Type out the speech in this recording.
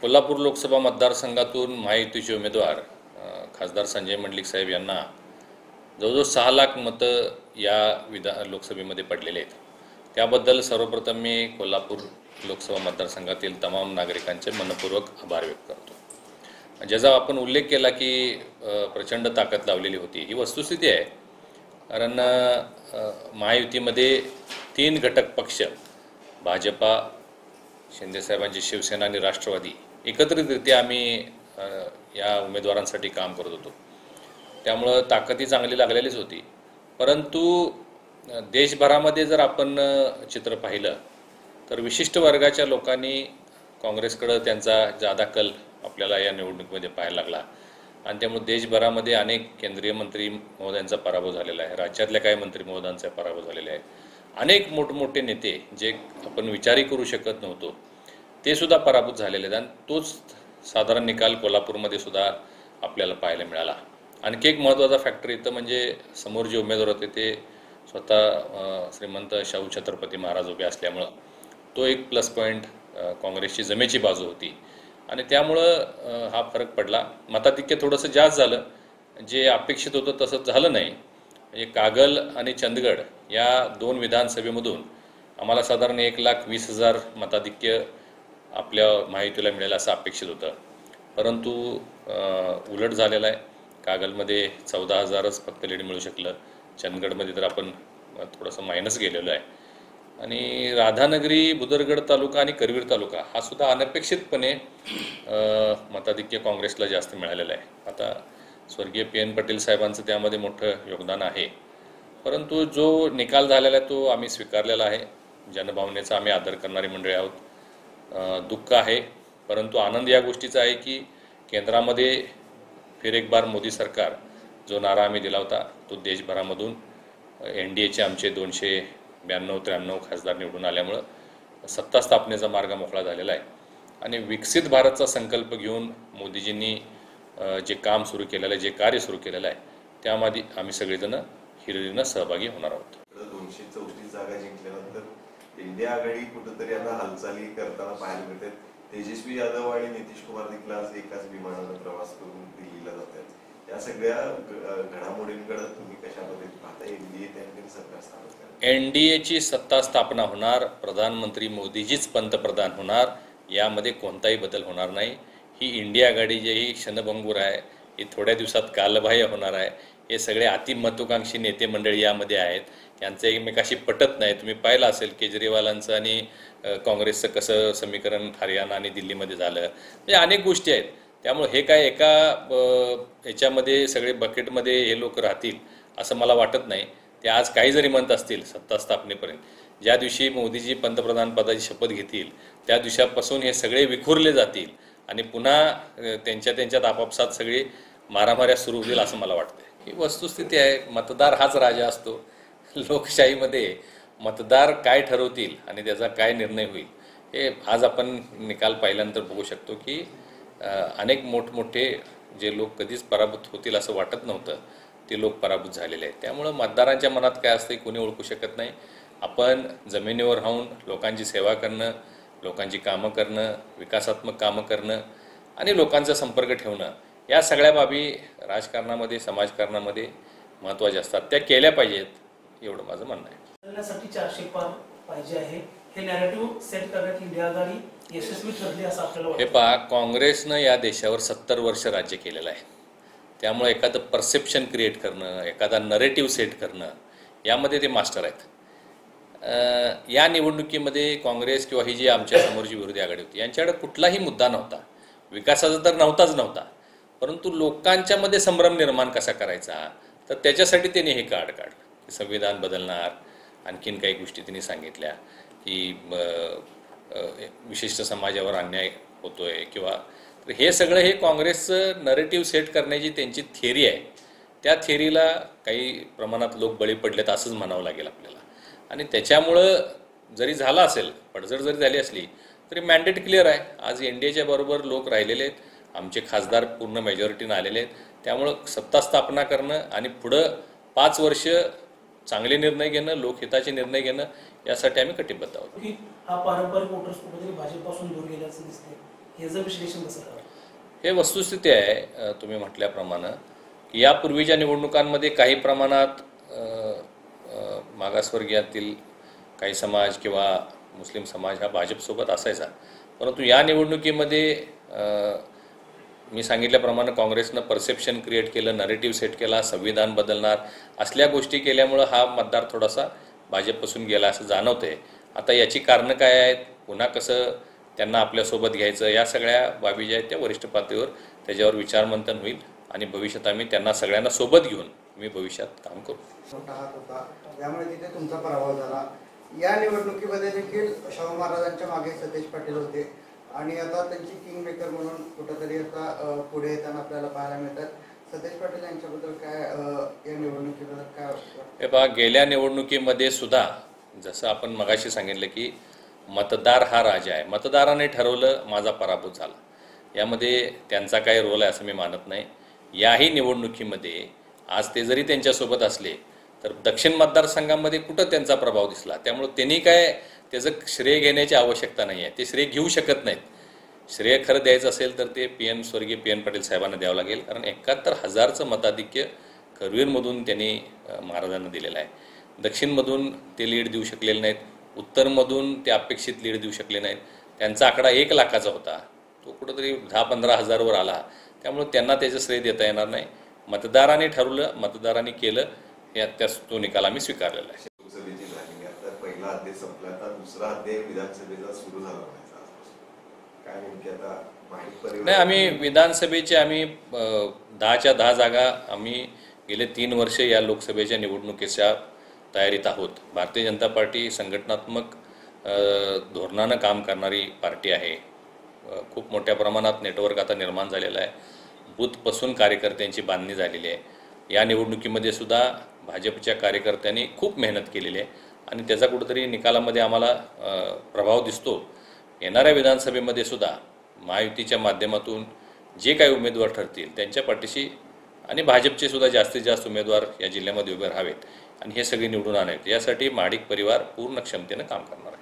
कोल्हापूर लोकसभा मतदारसंघातून महायुतीचे उमेदवार खासदार संजय मंडलिक साहेब यांना जवळजवळ 6 लाख मतं या लोकसभेमध्ये पडलेले आहेत. त्याबद्दल सर्वप्रथम मी कोल्हापूर लोकसभा मतदारसंघातील तमाम नागरिकांचे मनपूर्वक आभार व्यक्त करतो. ज्याचा आपण उल्लेख केला की प्रचंड ताकद लावलेली होती, ही वस्तुस्थिती आहे. कारण महायुतीमध्ये 3 घटक पक्ष भाजपा, शिंदेसाहेबांची शिवसेना आणि राष्ट्रवादी एकत्रितरित्या आम्ही या उमेदवारांसाठी काम करत होतो. त्यामुळं ताकद ही चांगली लागलेलीच होती. परंतु देशभरामध्ये जर आपण चित्र पाहिलं तर विशिष्ट वर्गाच्या लोकांनी काँग्रेसकडे त्यांचा जादा कल आपल्याला या निवडणुकीमध्ये पाहायला लागला आणि त्यामुळे देशभरामध्ये अनेक केंद्रीय मंत्री महोदयांचा पराभव झालेला आहे. राज्यातल्या काही मंत्री महोदयांचा पराभव झालेला आहे. अनेक मोठमोठे नेते जे आपण विचारही करू शकत नव्हतो ते सुद्धा पराभूत झालेले आहेत आणि तोच साधारण निकाल कोल्हापूरमध्ये सुद्धा आपल्याला पाहायला मिळाला. आणखी एक महत्त्वाचा फॅक्टर इथं म्हणजे समोर जे उमेदवार होते ते स्वतः श्रीमंत शाहू छत्रपती महाराज उभे असल्यामुळं तो एक प्लस पॉईंट काँग्रेसची जमेची बाजू होती आणि त्यामुळं हा फरक पडला. मताधिक्य थोडंसं जास्त झालं, जे अपेक्षित होतं तसंच झालं नाही. म्हणजे कागल आणि चंदगड या 2 विधानसभेमधून आम्हाला साधारण 1,20,000 मताधिक्य आपल्या महायुतीला मिळेल असं अपेक्षित होतं, परंतु उलट झालेलं आहे. कागलमध्ये 14,000च फक्त लीड मिळू शकलं. चंदगडमध्ये तर आपण थोडंसं मायनस गेलेलो आहे आणि राधानगरी, बुदरगड तालुका आणि करवीर तालुका हा सुद्धा अनपेक्षितपणे मताधिक्य काँग्रेसला जास्त मिळालेलं आहे. आता स्वर्गीय PN पटेल साहेबांचं त्यामध्ये मोठं योगदान आहे, परंतु जो निकाल झालेला आहे तो आम्ही स्वीकारलेला आहे. जनभावनेचा आम्ही आदर करणारी मंडळी आहोत. दुःख आहे, परंतु आनंद या गोष्टीचा आहे की केंद्रामध्ये फिर एक बार मोदी सरकार जो नारा आम्ही दिला होता तो देशभरामधून NDAचे आमचे 292-93 खासदार निवडून आल्यामुळं सत्ता स्थापनेचा मार्ग मोकळा झालेला आहे आणि विकसित भारतचा संकल्प घेऊन मोदीजींनी जे काम सुरू केलेलं आहे, जे कार्य सुरू केलेलं आहे त्यामध्ये आम्ही सगळेजण हिरिरीनं सहभागी होणार आहोत. 234 जागा जिंकल्यानंतर इंडिया आघाडी कुठेतरी आता हालचाली करताना पाहायला मिळते. तेजस्वी यादव आणि नितीश कुमार देखील आज एकाच विमानानं प्रवास करून दिल्लीला जातात. या सगळ्या घडामोडींकडे तुम्ही कशा पद्धतीने पाहता? NDA त्यांनी सरकार स्थापन करणार, NDAची सत्ता स्थापना होणार, प्रधानमंत्री मोदीजीच पंतप्रधान होणार, यामध्ये कोणताही बदल होणार नाही. ही इंडिया आघाडी जी ही क्षणभंगूर आहे, ही थोड्या दिवसात कालबाह्य होणार आहे. हे सगळे अतिमहत्वाकांक्षी नेते मंडळी यामध्ये आहेत, यांचं एकमेकाशी पटत नाही. तुम्ही पाहिलं असेल केजरीवालांचं आणि काँग्रेसचं कसं समीकरण हरियाणा आणि दिल्लीमध्ये झालं. म्हणजे अनेक गोष्टी आहेत. त्यामुळे हे काय एका ह्याच्यामध्ये सगळे बकेटमध्ये हे लोक राहतील असं मला वाटत नाही. ते आज काही जरी म्हणत असतील सत्ता स्थापनेपर्यंत, ज्या दिवशी मोदीजी पंतप्रधान पदाची शपथ घेतील त्या दिवसापासून हे सगळे विखुरले जातील आणि पुन्हा त्यांच्यात आपापसात सगळी मारामाऱ्या सुरू होतील असं मला वाटतं. ही वस्तुस्थिती आहे. मतदार हाच राजा असतो. लोकशाहीमध्ये मतदार काय ठरवतील आणि त्याचा काय निर्णय होईल हे आज आपण निकाल पाहिल्यानंतर बघू शकतो की अनेक मोठमोठे जे लोक कधीच पराभूत होतील असं वाटत नव्हतं ते लोक पराभूत झालेले आहेत. त्यामुळं मतदारांच्या मनात काय असतं कोणी ओळखू शकत नाही. आपण जमिनीवर राहून लोकांची सेवा करणं, लोकांची कामं करणं, विकासात्मक कामं करणं आणि लोकांचा संपर्क ठेवणं, या सगळ्या बाबी राजकारणामध्ये, समाजकारणामध्ये महत्त्वाच्या असतात. त्या केल्या पाहिजेत, एवढं माझं म्हणणं आहे. करण्यासाठी 400 पार पाहिजे आहे, हे नॅरेटिव्ह सेट करण्यात इंडिया आघाडी यशस्वी ठरली असं आपल्याला वाटतं. हे पहा, काँग्रेसनं या देशावर 70 वर्ष राज्य केलेलं आहे. त्यामुळे एखादं परसेप्शन क्रिएट करणं, एखादा नरेटिव्ह सेट करणं, यामध्ये ते मास्टर आहेत. या निवडणुकीमध्ये काँग्रेस किंवा ही जी आमच्या समोरची विरोधी आघाडी होती यांच्याकडे कुठलाही मुद्दा नव्हता. विकासाचा तर नव्हता, परंतु लोकांच्यामध्ये संभ्रम निर्माण कसा करायचा तर त्याच्यासाठी त्यांनी हे कार्ड काढलं की संविधान बदलणार. आणखीन काही गोष्टी त्यांनी सांगितल्या की विशिष्ट समाजावर अन्याय होतोय किंवा तर हे सगळं हे काँग्रेसचं नरेटिव्ह सेट करण्याची त्यांची थिअरी आहे. त्या थिअरीला काही प्रमाणात लोक बळी पडलेत असंच म्हणावं लागेल आपल्याला. आणि त्याच्यामुळं जरी झालं असेल, पडझड जरी झाली असली तरी मॅन्डेट क्लिअर आहे. आज NDAच्या बरोबर लोक राहिलेले आहेत, आमचे खासदार पूर्ण मेजॉरिटीनं आलेले आहेत. त्यामुळं सत्ता स्थापना करणं आणि पुढं 5 वर्ष चांगले निर्णय घेणं, लोकहिताचे निर्णय घेणं, यासाठी आम्ही कटिबद्ध आहोत. हा पारंपरिक वोटर्स कुठेतरी भाजपपासून दूर गेल्याचं दिसतंय. हे जर विश्लेषण कसं करावं? हे वस्तुस्थिती आहे तुम्ही म्हटल्याप्रमाणे की यापूर्वीच्या निवडणुकांमध्ये काही प्रमाणात मागासवर्गीयातील काही समाज किंवा मुस्लिम समाज हा भाजपसोबत असायचा, परंतु या निवडणुकीमध्ये मी सांगितल्याप्रमाणे काँग्रेसनं परसेप्शन क्रिएट केलं, नरेटिव्ह सेट केला, संविधान बदलणार असल्या गोष्टी केल्यामुळं हा मतदार थोडासा भाजपपासून गेला असं जाणवतंय. आता याची कारणं काय आहेत, पुन्हा कसं त्यांना आपल्यासोबत घ्यायचं, या सगळ्या बाबी ज्या आहेत त्या वरिष्ठ पातळीवर त्याच्यावर विचारमंथन होईल आणि भविष्यात आम्ही त्यांना सगळ्यांना सोबत घेऊन मी भविष्यात काम करू. मोठा हात होता, त्यामुळे तिथे तुमचा पराभव झाला. या निवडणुकीमध्ये देखील शाहू महाराजांच्या मागे सतेज पाटील होते आणि आता त्यांची किंग मेकर म्हणून कुठंतरी आता पुढे येताना आपल्याला पाहायला मिळतात. सतेज पाटील यांच्याबद्दल काय, या निवडणुकीबद्दल काय वाटतं? हे पहा, गेल्या निवडणुकीमध्ये सुद्धा जसं आपण मगाशी सांगितलं की मतदार हा राजा आहे, मतदाराने ठरवलं, माझा पराभव झाला. यामध्ये त्यांचा काही रोल आहे असं मी मानत नाही. याही निवडणुकीमध्ये आज ते जरी त्यांच्यासोबत असले तर दक्षिण मतदारसंघामध्ये कुठं त्यांचा प्रभाव दिसला. त्यामुळं त्यांनी काय त्याचं श्रेय घेण्याची आवश्यकता नाही आहे, ते श्रेय घेऊ शकत नाहीत. श्रेय खरं द्यायचं असेल तर ते स्वर्गीय PN पाटील साहेबांना द्यावं लागेल, कारण 71,000चं मताधिक्य करवीरमधून त्यांनी महाराजांना दिलेलं आहे. दक्षिणमधून ते लीड देऊ शकलेले नाहीत, उत्तरमधून ते अपेक्षित लीड देऊ शकले नाहीत. त्यांचा आकडा 1 लाखाचा होता, तो कुठंतरी 10-15 हजारवर आला. त्यामुळे त्यांना त्याचं श्रेय देता येणार नाही. मतदारांनी ठरवलं, मतदारांनी केलं, तो निकाल आम्ही स्वीकारलेला आहे. लोकसभेची झाली, आता पहिला अध्याय संपला, आता दुसरा अध्याय विधानसभेचा सुरू झाला म्हणायचा आजपासून. काय नेमकी आता माहिती नाही, आम्ही विधानसभेचे 10च्या 10 जागा आम्ही गेले 3 वर्ष या लोकसभेच्या निवडणुकीच्या तयारीत आहोत. भारतीय जनता पार्टी संघटनात्मक धोरणानं काम करणारी पार्टी आहे. खूप मोठ्या प्रमाणात नेटवर्क आता निर्माण झालेलं आहे. बूथपासून कार्यकर्त्यांची बांधणी झालेली आहे. या निवडणुकीमध्ये सुद्धा भाजपच्या कार्यकर्त्यांनी खूप मेहनत केलेली आहे आणि त्याचा कुठेतरी निकालामध्ये आम्हाला प्रभाव दिसतो. येणाऱ्या विधानसभेमध्ये सुद्धा महायुतीच्या माध्यमातून जे काही उमेदवार ठरतील त्यांच्या पाठीशी आणि भाजपचे सुद्धा जास्तीत जास्त उमेदवार या जिल्ह्यामध्ये उभे राहावेत आणि हे सगळे निवडून आणावेत, यासाठी महाडिक परिवार पूर्ण क्षमतेनं काम करणार आहे.